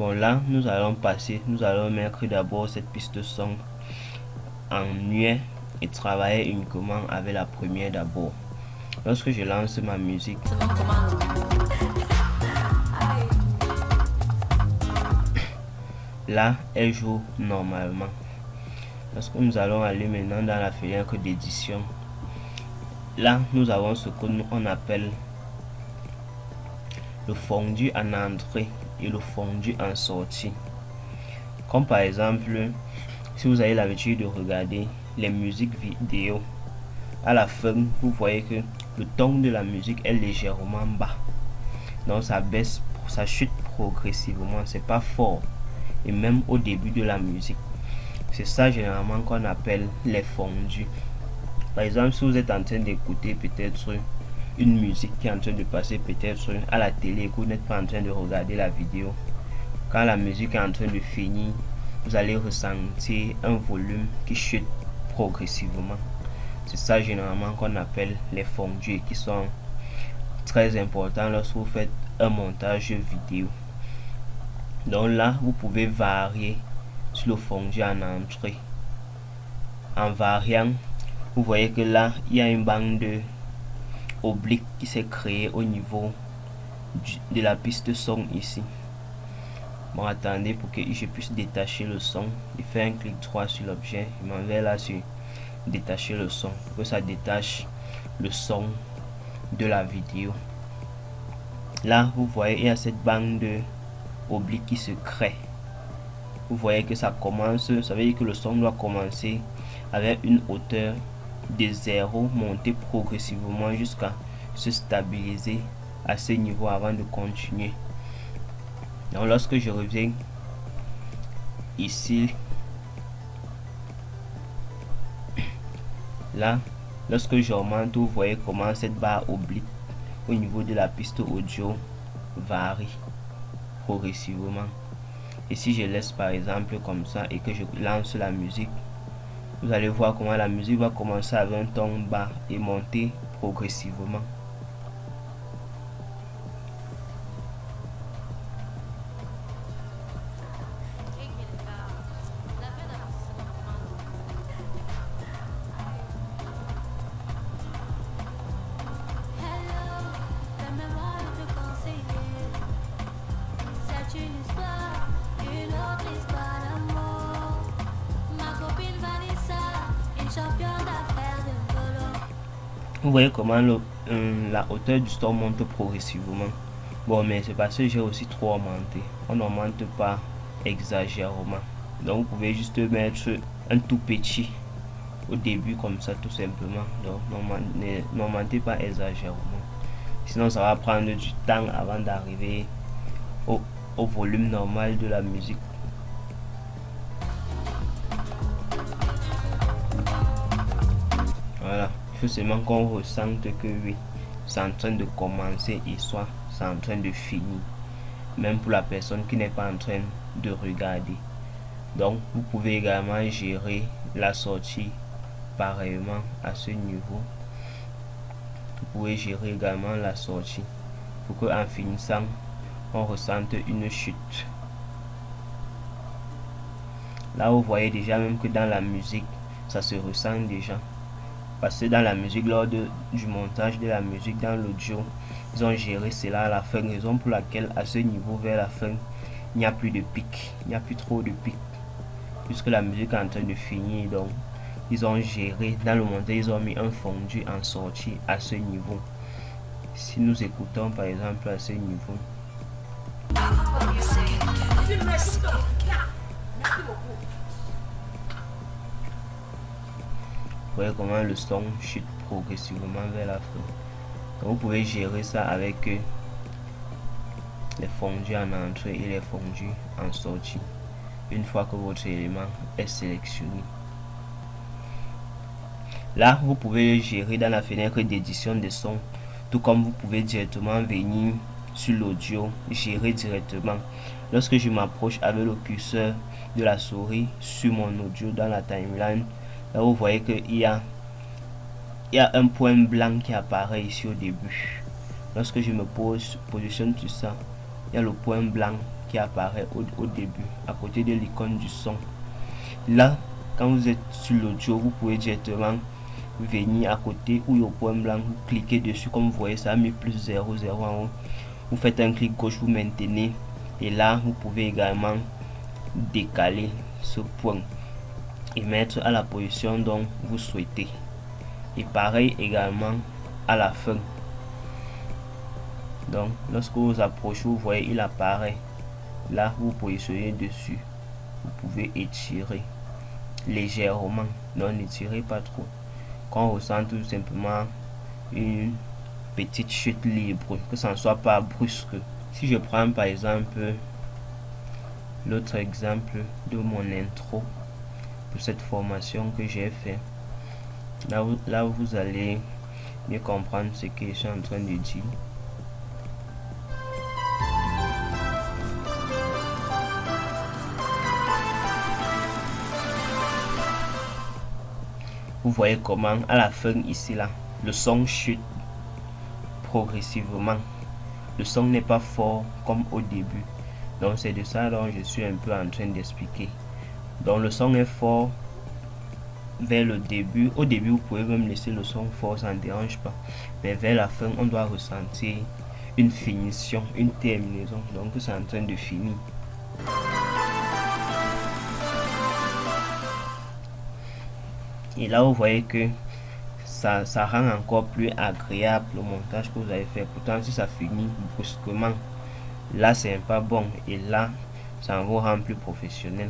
Bon, là nous allons mettre d'abord cette piste son en muet et travailler uniquement avec la première d'abord. Lorsque je lance ma musique, là elle joue normalement. Lorsque nous allons aller maintenant dans la fenêtre d'édition, là nous avons ce qu'on appelle le fondu en entrée et le fondu en sortie. Comme par exemple, si vous avez l'habitude de regarder les musiques vidéo, à la fin vous voyez que le ton de la musique est légèrement bas, donc ça baisse, ça chute progressivement, c'est pas fort, et même au début de la musique. C'est ça généralement qu'on appelle les fondus. Par exemple, si vous êtes en train d'écouter peut-être une musique qui est en train de passer peut-être à la télé et que vous n'êtes pas en train de regarder la vidéo, quand la musique est en train de finir, vous allez ressentir un volume qui chute progressivement. C'est ça généralement qu'on appelle les fondus, qui sont très importants lorsque vous faites un montage vidéo. Donc là, vous pouvez varier sur le fondu en entrée. En variant, vous voyez que là, il y a une bande oblique qui s'est créée au niveau de la piste son ici. Bon, attendez pour que je puisse détacher le son. Je fais un clic droit sur l'objet, je m'en vais là sur détacher le son, pour que ça détache le son de la vidéo. Là, vous voyez, il y a cette bande oblique qui se crée. Vous voyez que ça commence, ça veut dire que le son doit commencer avec une hauteur de 0, monter progressivement jusqu'à se stabiliser à ce niveau avant de continuer. Donc lorsque je reviens ici, là, lorsque j'augmente, vous voyez comment cette barre oblique au niveau de la piste audio varie progressivement. Et si je laisse par exemple comme ça et que je lance la musique, vous allez voir comment la musique va commencer avec un ton bas et monter progressivement. Vous voyez comment la hauteur du son monte progressivement. Bon, mais c'est parce que j'ai aussi trop augmenté. On n'augmente pas exagérément. Donc vous pouvez juste mettre un tout petit au début comme ça, tout simplement. Donc n'augmentez pas exagérément. Sinon ça va prendre du temps avant d'arriver au volume normal de la musique. Voilà. Il faut seulement qu'on ressente que oui, c'est en train de commencer et soit c'est en train de finir, même pour la personne qui n'est pas en train de regarder. Donc vous pouvez également gérer la sortie pareillement à ce niveau. Vous pouvez gérer également la sortie pour que en finissant on ressente une chute. Là vous voyez déjà même que dans la musique ça se ressent déjà. Parce que dans la musique, lors du montage de la musique, dans l'audio, ils ont géré cela à la fin, raison pour laquelle à ce niveau vers la fin, il n'y a plus de pic, il n'y a plus trop de pic, puisque la musique est en train de finir. Donc ils ont géré dans le montage, ils ont mis un fondu en sortie à ce niveau. Si nous écoutons par exemple à ce niveau, vous voyez comment le son chute progressivement vers la fin. Donc vous pouvez gérer ça avec les fondus en entrée et les fondus en sortie une fois que votre élément est sélectionné. Là vous pouvez le gérer dans la fenêtre d'édition de son, tout comme vous pouvez directement venir sur l'audio, gérer directement. Lorsque je m'approche avec le curseur de la souris sur mon audio dans la timeline, là vous voyez qu'il y a un point blanc qui apparaît ici au début. Lorsque je me positionne sur ça, il y a le point blanc qui apparaît au début, à côté de l'icône du son. Là, quand vous êtes sur l'audio, vous pouvez directement venir à côté où il y a le point blanc, vous cliquez dessus, comme vous voyez, ça a mis plus 0, 0 en haut. Vous faites un clic gauche, vous maintenez, et là, vous pouvez également décaler ce point et mettre à la position dont vous souhaitez. Et pareil également à la fin. Donc, lorsque vous approchez, vous voyez, il apparaît. Là, vous positionnez dessus. Vous pouvez étirer légèrement. Non, n'étirez pas trop. Qu'on ressent tout simplement une petite chute libre, que ça ne soit pas brusque. Si je prends par exemple l'autre exemple de mon intro pour cette formation que j'ai fait, là vous allez mieux comprendre ce que je suis en train de dire. Vous voyez comment à la fin ici là, le son chute progressivement. Le son n'est pas fort comme au début. Donc c'est de ça dont je suis un peu en train d'expliquer. Donc le son est fort vers le début. Au début, vous pouvez même laisser le son fort, ça ne dérange pas. Mais vers la fin, on doit ressentir une finition, une terminaison. Donc c'est en train de finir. Et là, vous voyez que ça rend encore plus agréable le montage que vous avez fait. Pourtant, si ça finit brusquement, là, c'est pas bon. Et là, ça vous rend plus professionnel.